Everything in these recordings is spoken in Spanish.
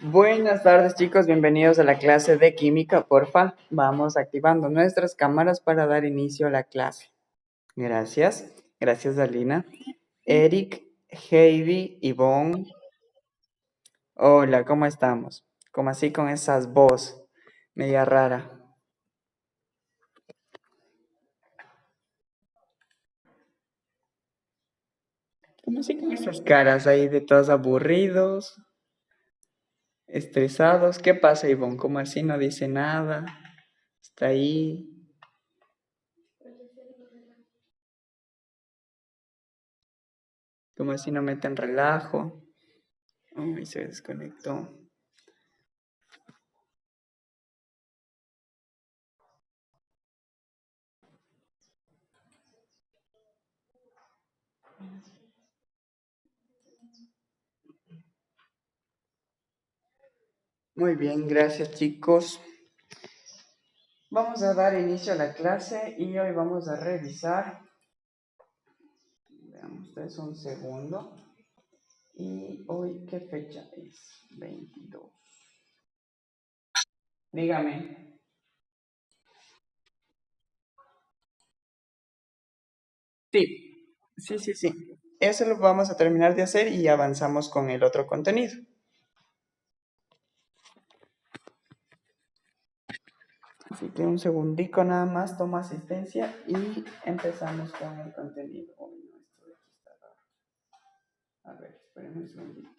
Buenas tardes, chicos, bienvenidos a la clase de química. Porfa, vamos activando nuestras cámaras para dar inicio a la clase. Gracias, gracias Alina. Eric, Heidi, Ivonne. Hola, ¿cómo estamos? ¿Cómo así con esas voz media rara? ¿Cómo así con esas caras ahí de todos aburridos, estresados? ¿Qué pasa, Ivonne? ¿Cómo así no dice nada? Está ahí. ¿Cómo así no meten relajo? Uy, se desconectó. Muy bien, gracias chicos. Vamos a dar inicio a la clase y hoy vamos a revisar. Veamos ustedes un segundo. Y hoy, ¿qué fecha es? 22. Dígame. Sí, sí. Eso lo vamos a terminar de hacer y avanzamos con el otro contenido. Así que un segundico nada más, tomo asistencia y empezamos con el contenido. Uy, no, esto de aquí está raro. A ver, espérenme un segundito.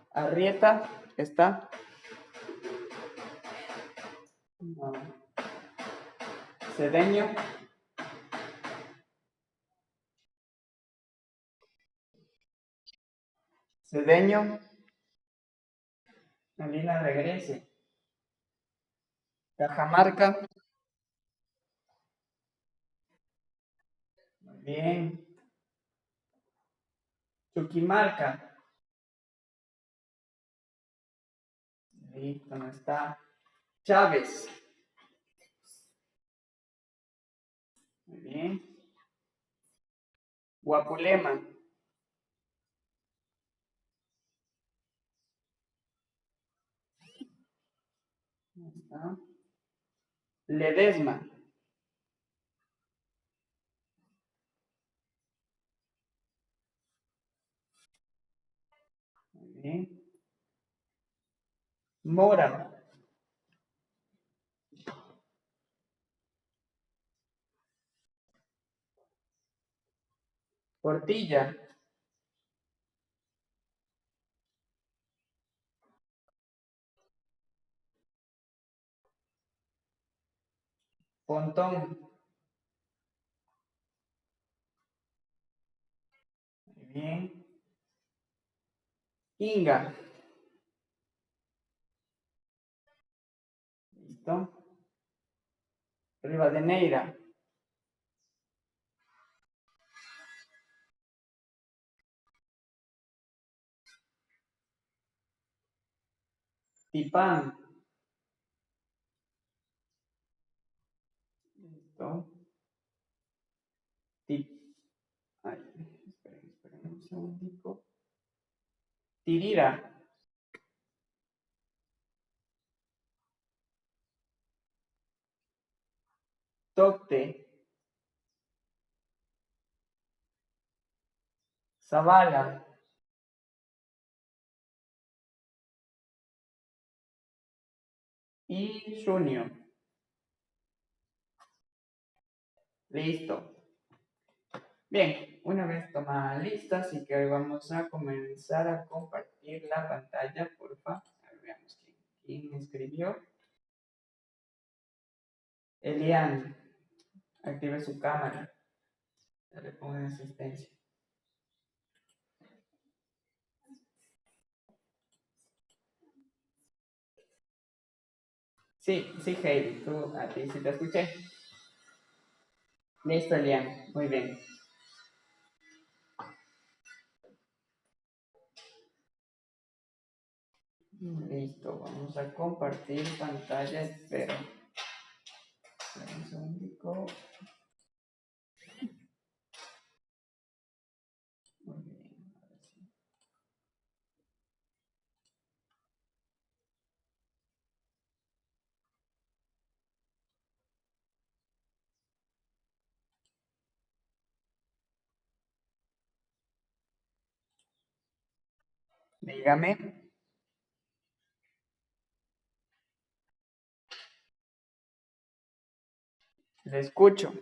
Arrieta, ¿está? No. Cedeño. Cedeño. Alina regrese. Cajamarca. Muy bien. Chuquimarca. Listo, no está. Chávez. Muy bien. Guapulema. No está. Ledesma. Muy bien. Mora. Portilla. Pontón. Muy bien. Inga. Listo. Rivadeneira. Tipán. Listo. Tip. Ay, esperen un segundico. Tirira. Tocte. Zavala. Y Junior. Listo. Bien, una vez tomada lista, así que hoy vamos a comenzar a compartir la pantalla, porfa. A ver, veamos quién escribió. Elian, active su cámara. Ya le pongo en asistencia. Sí, Heidi, tú, a ti sí te escuché. Listo, Elian, muy bien. Listo, vamos a compartir pantalla, espero. Un segundico. Muy bien. Dígame. Le escucho.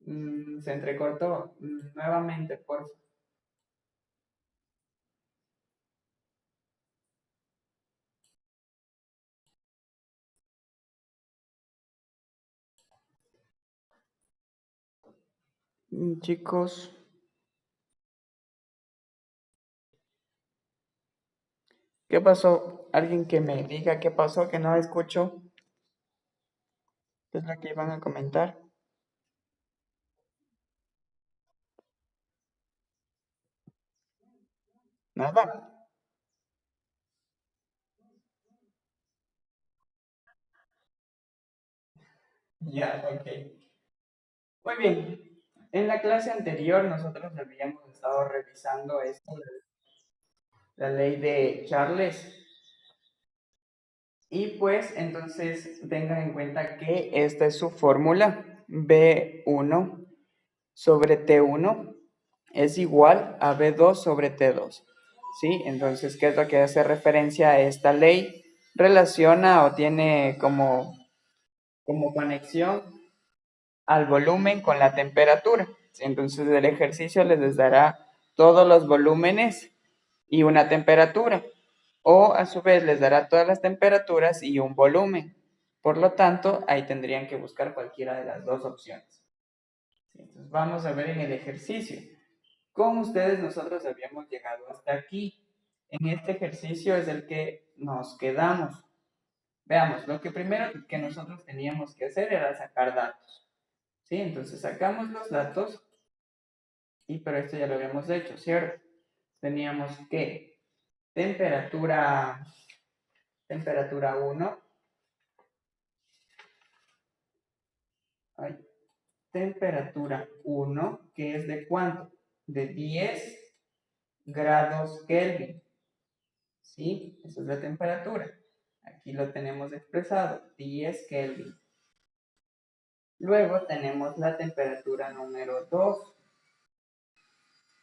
Se entrecortó. Nuevamente, por favor. Chicos, ¿qué pasó? Alguien que me diga qué pasó, que no escucho. ¿Qué es lo que iban a comentar? Nada. Ya, ok. Muy bien. En la clase anterior nosotros habíamos estado revisando esto, la ley de Charles. Y pues entonces tengan en cuenta que esta es su fórmula. B1 sobre T1 es igual a B2 sobre T2. ¿Sí? Entonces, ¿qué es lo que hace referencia a esta ley? Relaciona o tiene como conexión al volumen con la temperatura. Entonces, el ejercicio les dará todos los volúmenes y una temperatura. O a su vez les dará todas las temperaturas y un volumen. Por lo tanto, ahí tendrían que buscar cualquiera de las dos opciones. Entonces, vamos a ver en el ejercicio. Con ustedes nosotros habíamos llegado hasta aquí. En este ejercicio es el que nos quedamos. Veamos, lo que primero que nosotros teníamos que hacer era sacar datos. ¿Sí? Entonces sacamos los datos, pero esto ya lo habíamos hecho, ¿cierto? Teníamos que temperatura 1, temperatura 1, que es de cuánto? De 10 grados Kelvin. ¿Sí? Esa es la temperatura. Aquí lo tenemos expresado, 10 Kelvin. Luego tenemos la temperatura número 2.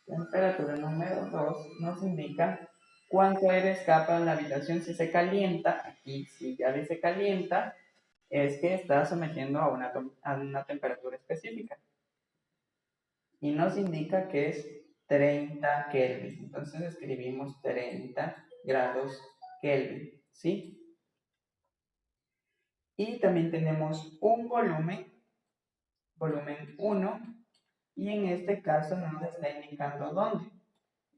Temperatura número 2 nos indica cuánto aire escapa en la habitación si se calienta. Aquí si ya dice calienta, es que está sometiendo a una temperatura específica. Y nos indica que es 30 Kelvin. Entonces escribimos 30 grados Kelvin, ¿sí? Y también tenemos un volumen 1, y en este caso nos está indicando dónde.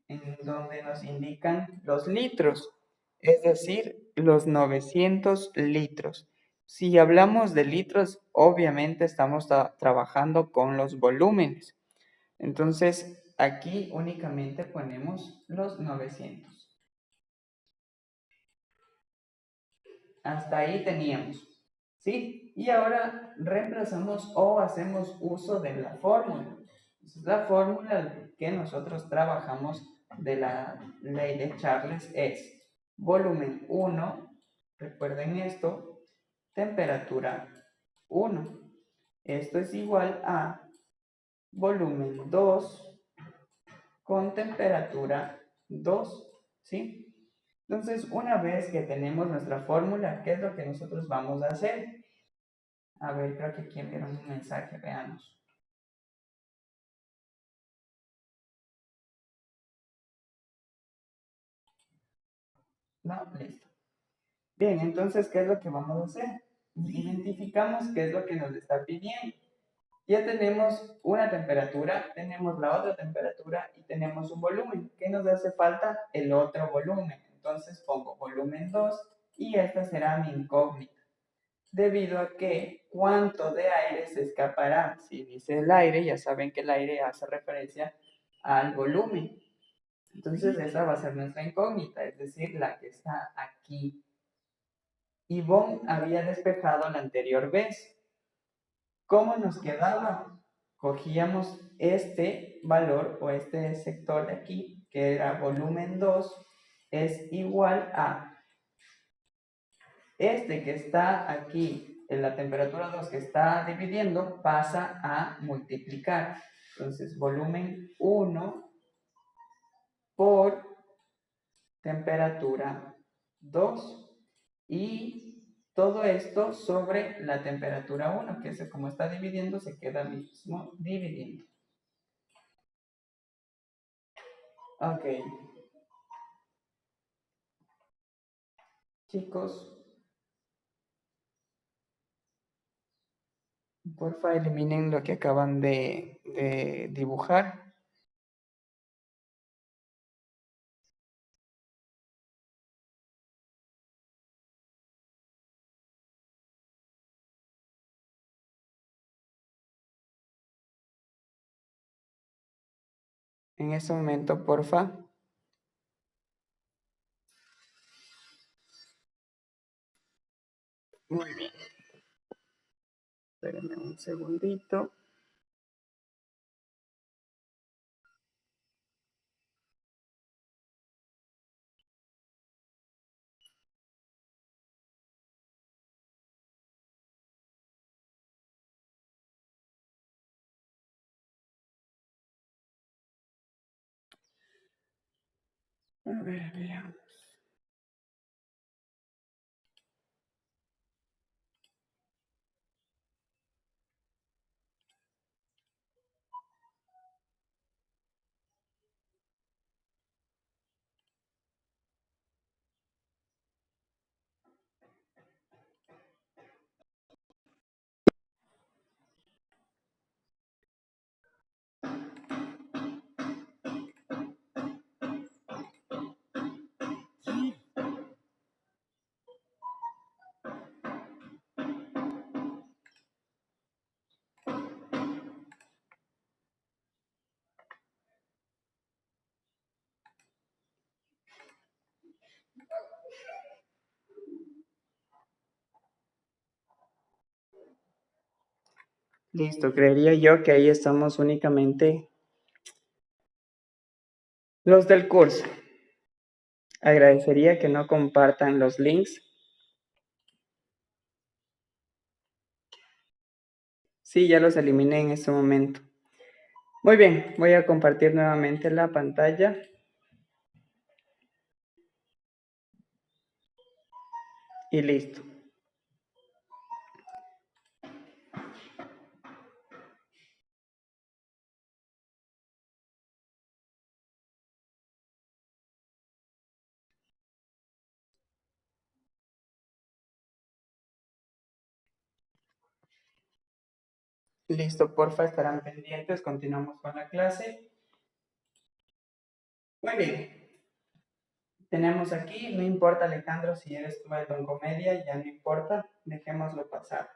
En donde nos indican los litros, es decir, los 900 litros. Si hablamos de litros, obviamente estamos trabajando con los volúmenes. Entonces, aquí únicamente ponemos los 900. Hasta ahí teníamos. ¿Sí? Y ahora reemplazamos o hacemos uso de la fórmula. Entonces, la fórmula que nosotros trabajamos de la ley de Charles es volumen 1, recuerden esto, temperatura 1. Esto es igual a volumen 2 con temperatura 2, ¿sí? Entonces, una vez que tenemos nuestra fórmula, ¿qué es lo que nosotros vamos a hacer? A ver, creo que aquí enviaron un mensaje, veamos. No, listo. Bien, entonces, ¿qué es lo que vamos a hacer? Identificamos qué es lo que nos está pidiendo. Ya tenemos una temperatura, tenemos la otra temperatura y tenemos un volumen. ¿Qué nos hace falta? El otro volumen. Entonces pongo volumen 2 y esta será mi incógnita. Debido a que cuánto de aire se escapará. Si dice el aire, ya saben que el aire hace referencia al volumen. Entonces esa va a ser nuestra incógnita, es decir, la que está aquí. Yvonne había despejado la anterior vez. ¿Cómo nos quedaba? Cogíamos este valor o este sector de aquí, que era volumen 2, es igual a este que está aquí en la temperatura 2 que está dividiendo pasa a multiplicar. Entonces, volumen 1 por temperatura 2 y todo esto sobre la temperatura 1, que es como está dividiendo, se queda mismo dividiendo. Ok. Chicos, porfa, eliminen lo que acaban de dibujar. En ese momento, porfa. Muy bien. Espérenme un segundito. A ver, veamos. Listo, creería yo que ahí estamos únicamente los del curso. Agradecería que no compartan los links. Sí, ya los eliminé en este momento. Muy bien, voy a compartir nuevamente la pantalla. Y listo. Listo, porfa, estarán pendientes. Continuamos con la clase. Muy bien. Tenemos aquí, no importa Alejandro si eres tú el don comedia, ya no importa, dejémoslo pasar.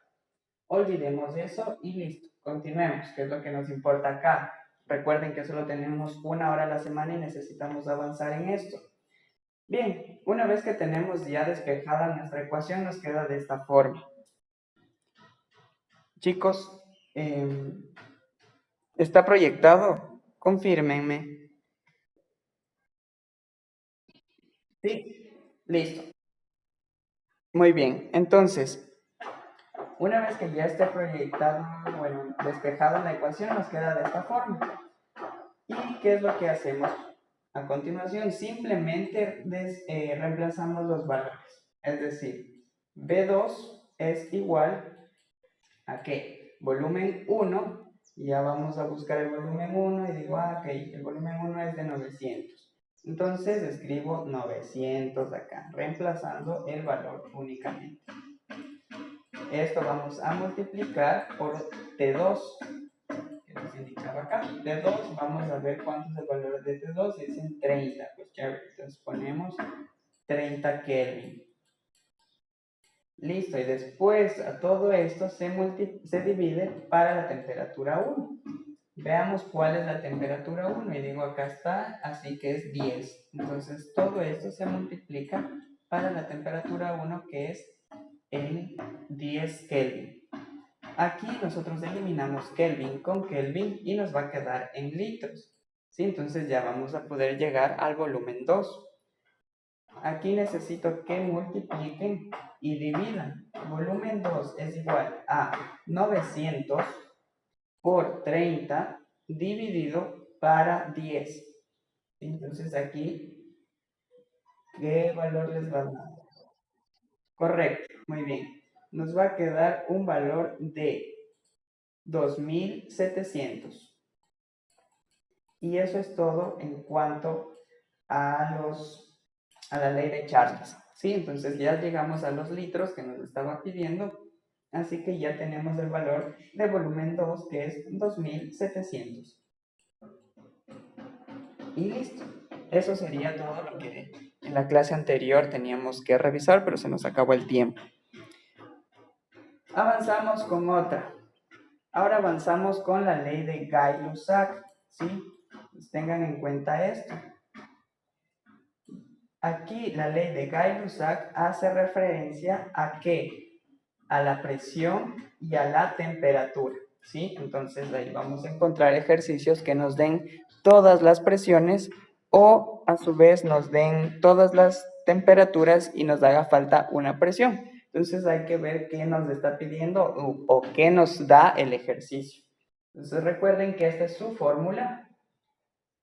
Olvidemos eso y listo, continuemos, que es lo que nos importa acá. Recuerden que solo tenemos 1 hora a la semana y necesitamos avanzar en esto. Bien, una vez que tenemos ya despejada nuestra ecuación, nos queda de esta forma. Chicos, ¿está proyectado? Confírmenme. Sí, listo. Muy bien, entonces, una vez que ya esté proyectada, bueno, despejada la ecuación, nos queda de esta forma. ¿Y qué es lo que hacemos? A continuación, simplemente reemplazamos los valores. Es decir, B2 es igual a ¿qué? Volumen 1. Ya vamos a buscar el volumen 1 y digo, ok, el volumen 1 es de 900. Entonces escribo 900 acá, reemplazando el valor únicamente. Esto vamos a multiplicar por T2, que nos indicaba acá. T2, vamos a ver cuánto es el valor de T2, dicen 30, pues chévere, entonces ponemos 30 Kelvin. Listo, y después a todo esto se divide para la temperatura 1. Veamos cuál es la temperatura 1, y digo acá está, así que es 10. Entonces todo esto se multiplica para la temperatura 1, que es en 10 Kelvin. Aquí nosotros eliminamos Kelvin con Kelvin y nos va a quedar en litros. ¿Sí? Entonces ya vamos a poder llegar al volumen 2. Aquí necesito que multipliquen y dividan. Volumen 2 es igual a 900 por 30 dividido para 10. Entonces aquí, ¿qué valor les va a dar? Correcto, muy bien. Nos va a quedar un valor de 2700. Y eso es todo en cuanto a la ley de Charles. ¿Sí? Entonces ya llegamos a los litros que nos estaba pidiendo. Así que ya tenemos el valor de volumen 2, que es 2700. Y listo. Eso sería todo lo que en la clase anterior teníamos que revisar, pero se nos acabó el tiempo. Avanzamos con otra. Ahora avanzamos con la ley de Gay-Lussac. ¿Sí? Pues tengan en cuenta esto. Aquí la ley de Gay-Lussac hace referencia a ¿qué? A la presión y a la temperatura, ¿sí? Entonces ahí vamos a encontrar ejercicios que nos den todas las presiones o a su vez nos den todas las temperaturas y nos haga falta una presión. Entonces hay que ver qué nos está pidiendo o qué nos da el ejercicio. Entonces recuerden que esta es su fórmula.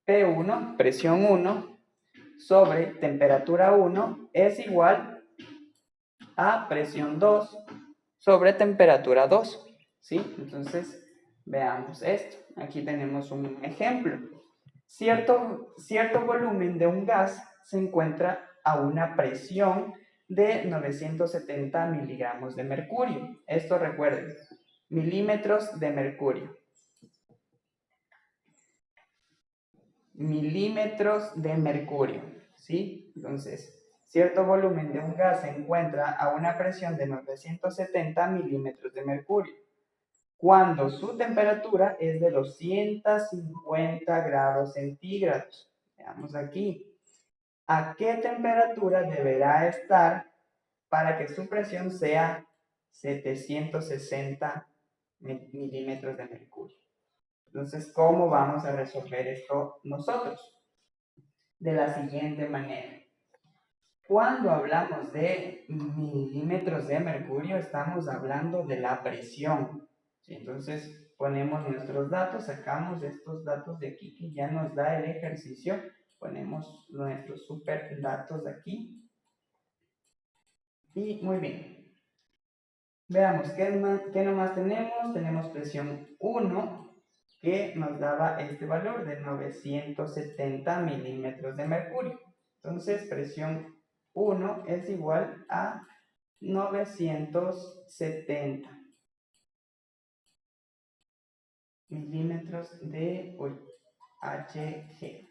P1, presión 1, sobre temperatura 1 es igual a presión 2 sobre temperatura 2. ¿Sí? Entonces, veamos esto. Aquí tenemos un ejemplo. Cierto volumen de un gas se encuentra a una presión de 970 miligramos de mercurio. Esto recuerden, milímetros de mercurio. Milímetros de mercurio, ¿sí? Entonces, cierto volumen de un gas se encuentra a una presión de 970 milímetros de mercurio, cuando su temperatura es de 250 grados centígrados. Veamos aquí. ¿A qué temperatura deberá estar para que su presión sea 760 milímetros de mercurio? Entonces, ¿cómo vamos a resolver esto nosotros? De la siguiente manera. Cuando hablamos de milímetros de mercurio, estamos hablando de la presión. ¿Sí? Entonces, ponemos nuestros datos, sacamos estos datos de aquí que ya nos da el ejercicio, ponemos nuestros super datos de aquí. Y muy bien. Veamos, ¿qué nomás tenemos? Tenemos presión 1, que nos daba este valor de 970 milímetros de mercurio. Entonces, presión 1 es igual a 970 milímetros de Hg.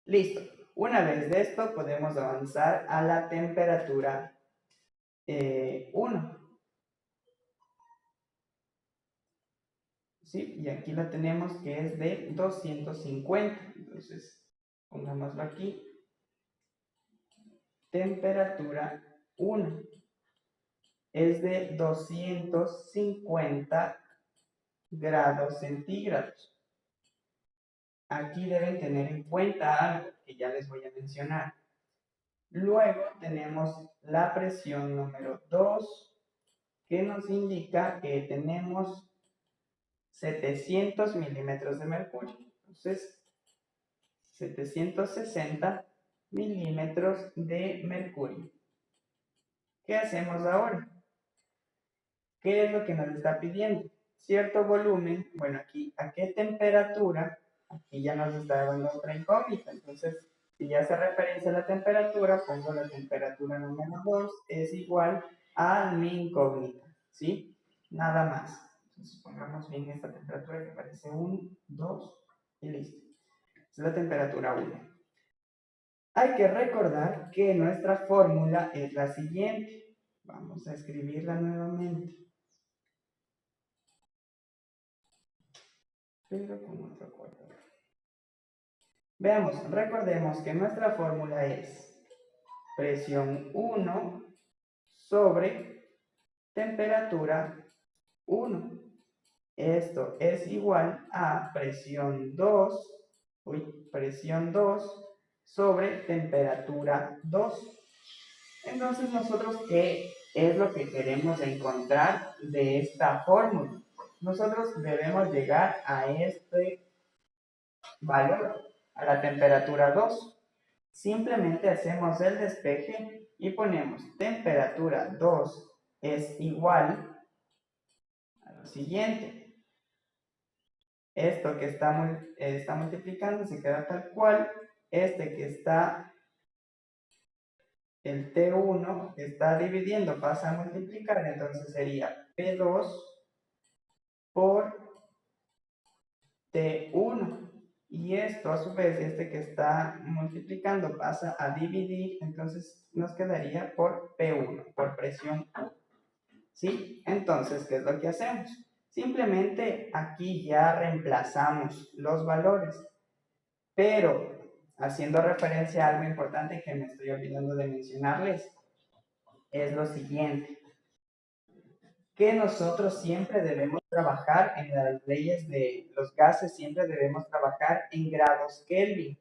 Listo. Una vez de esto, podemos avanzar a la temperatura 1. ¿Sí? Y aquí la tenemos que es de 250. Entonces, pongámoslo aquí. Temperatura 1 es de 250 grados centígrados. Aquí deben tener en cuenta algo que ya les voy a mencionar. Luego tenemos la presión número 2, que nos indica que tenemos 700 milímetros de mercurio. Entonces, 760 milímetros de mercurio. ¿Qué hacemos ahora? ¿Qué es lo que nos está pidiendo? Cierto volumen, bueno, aquí, ¿a qué temperatura? Aquí ya nos está dando otra incógnita. Entonces, si ya hace referencia a la temperatura, pongo la temperatura número 2 es igual a mi incógnita, ¿sí? Nada más. Entonces, pongamos bien esta temperatura que parece 1, 2 y listo. Es la temperatura 1. Hay que recordar que nuestra fórmula es la siguiente. Vamos a escribirla nuevamente. Pero con otro color. Veamos, recordemos que nuestra fórmula es presión 1 sobre temperatura 1. Esto es igual a presión 2 sobre temperatura 2. Entonces, nosotros, ¿qué es lo que queremos encontrar de esta fórmula? Nosotros debemos llegar a este valor, a la temperatura 2. Simplemente hacemos el despeje y ponemos temperatura 2 es igual a lo siguiente. Esto que está multiplicando se queda tal cual. Este que está, el T1 que está dividiendo pasa a multiplicar, entonces sería P2 por T1. Y esto a su vez, este que está multiplicando pasa a dividir, entonces nos quedaría por P1, por presión 1. ¿Sí? Entonces, ¿qué es lo que hacemos? Simplemente aquí ya reemplazamos los valores, pero haciendo referencia a algo importante que me estoy olvidando de mencionarles, es lo siguiente, que nosotros siempre debemos trabajar en las leyes de los gases, siempre debemos trabajar en grados Kelvin,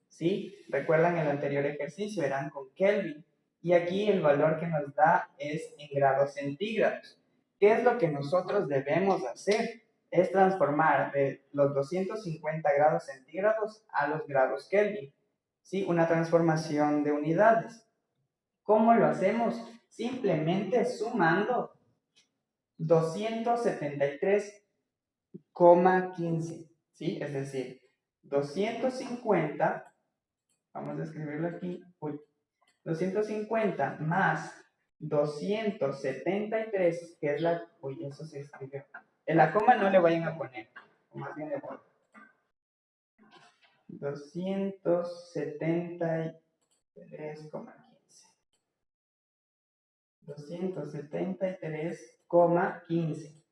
¿sí? Recuerdan el anterior ejercicio, eran con Kelvin, y aquí el valor que nos da es en grados centígrados. ¿Qué es lo que nosotros debemos hacer? Es transformar de los 250 grados centígrados a los grados Kelvin, ¿sí? Una transformación de unidades. ¿Cómo lo hacemos? Simplemente sumando 273,15, ¿sí? Es decir, 250, vamos a escribirlo aquí, 250 más 273, que es la, eso se escribió. En la coma no le vayan a poner, o más bien le voy. 273,15. 273,15.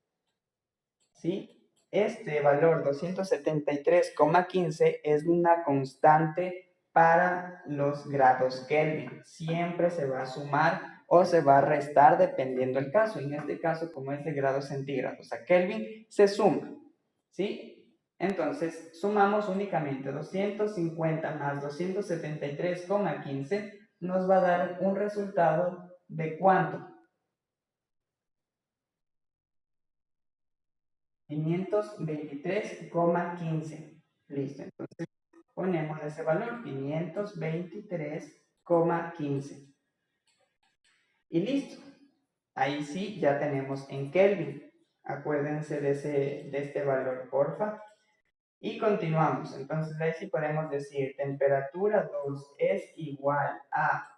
¿Sí? Este valor 273,15 es una constante para los grados Kelvin. Siempre se va a sumar o se va a restar dependiendo del caso. En este caso, como es de grados centígrados a Kelvin, se suma. ¿Sí? Entonces, sumamos únicamente 250 más 273,15 nos va a dar un resultado de ¿cuánto? 523,15. Listo, entonces ponemos ese valor, 523,15. Y listo. Ahí sí ya tenemos en Kelvin. Acuérdense de este valor, porfa. Y continuamos. Entonces ahí sí podemos decir temperatura 2 es igual a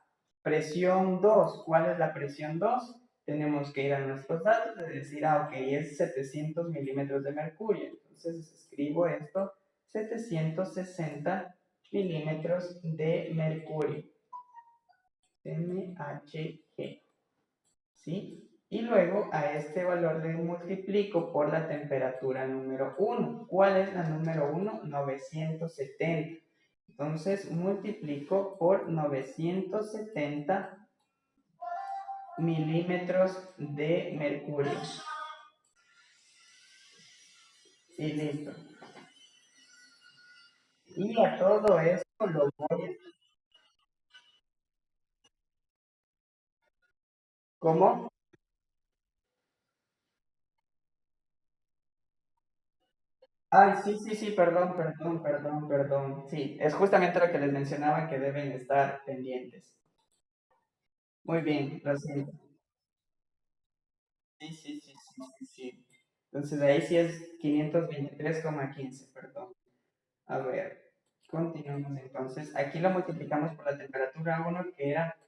presión 2. ¿Cuál es la presión 2? Tenemos que ir a nuestros datos y decir, ok, es 700 milímetros de mercurio. Entonces escribo esto, 760 milímetros de mercurio. MHG. ¿Sí? Y luego a este valor le multiplico por la temperatura número 1. ¿Cuál es la número 1? 970. Entonces multiplico por 970 milímetros de mercurio. Y listo. Y a todo esto lo voy a... ¿Cómo? Ay, sí, sí, sí, perdón. Sí, es justamente lo que les mencionaba que deben estar pendientes. Muy bien, lo siento. Sí. Entonces ahí sí es 523,15, perdón. A ver, continuamos entonces. Aquí lo multiplicamos por la temperatura 1 que era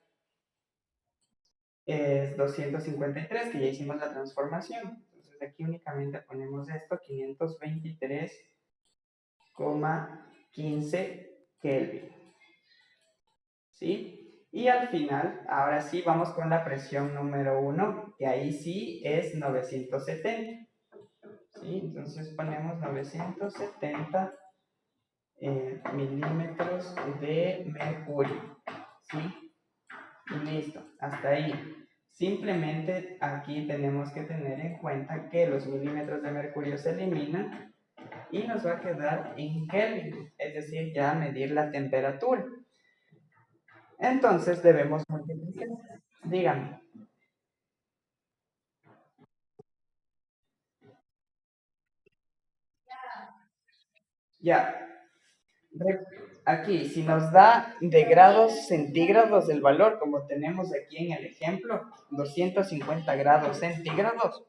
253, que ya hicimos la transformación. Entonces aquí únicamente ponemos esto, 523,15 Kelvin. ¿Sí? Y al final, ahora sí, vamos con la presión número 1, que ahí sí es 970. ¿Sí? Entonces ponemos 970 milímetros de mercurio. ¿Sí? Y listo, hasta ahí. Simplemente aquí tenemos que tener en cuenta que los milímetros de mercurio se eliminan y nos va a quedar en Kelvin, es decir, ya medir la temperatura. Entonces debemos multiplicar. Díganme. Ya. Aquí, si nos da de grados centígrados el valor, como tenemos aquí en el ejemplo, 250 grados centígrados,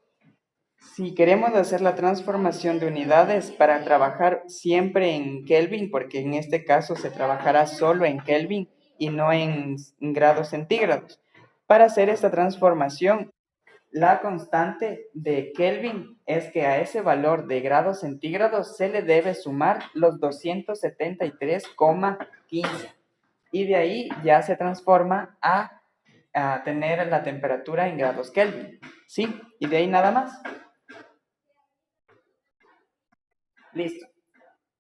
si queremos hacer la transformación de unidades para trabajar siempre en Kelvin, porque en este caso se trabajará solo en Kelvin y no en grados centígrados, para hacer esta transformación, la constante de Kelvin es que a ese valor de grados centígrados se le debe sumar los 273,15 y de ahí ya se transforma a tener la temperatura en grados Kelvin. ¿Sí? Y de ahí nada más. Listo.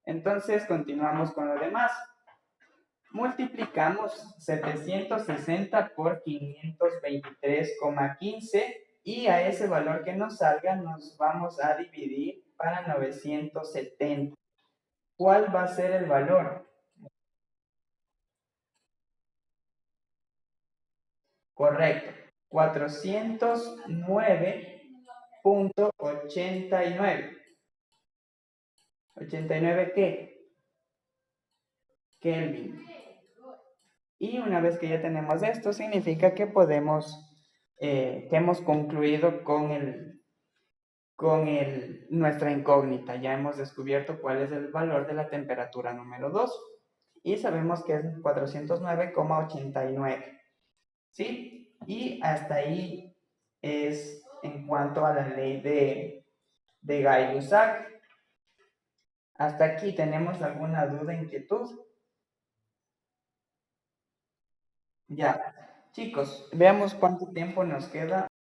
Entonces continuamos con lo demás. Multiplicamos 760 por 523,15 y a ese valor que nos salga nos vamos a dividir para 970. ¿Cuál va a ser el valor? Correcto. 409,89. ¿89 qué? Kelvin. Y una vez que ya tenemos esto, significa que que hemos concluido con nuestra incógnita. Ya hemos descubierto cuál es el valor de la temperatura número 2 y sabemos que es 409,89. ¿Sí? Y hasta ahí es en cuanto a la ley de Gay-Lussac. ¿Hasta aquí tenemos alguna duda, inquietud? Ya. Chicos, veamos cuánto tiempo nos queda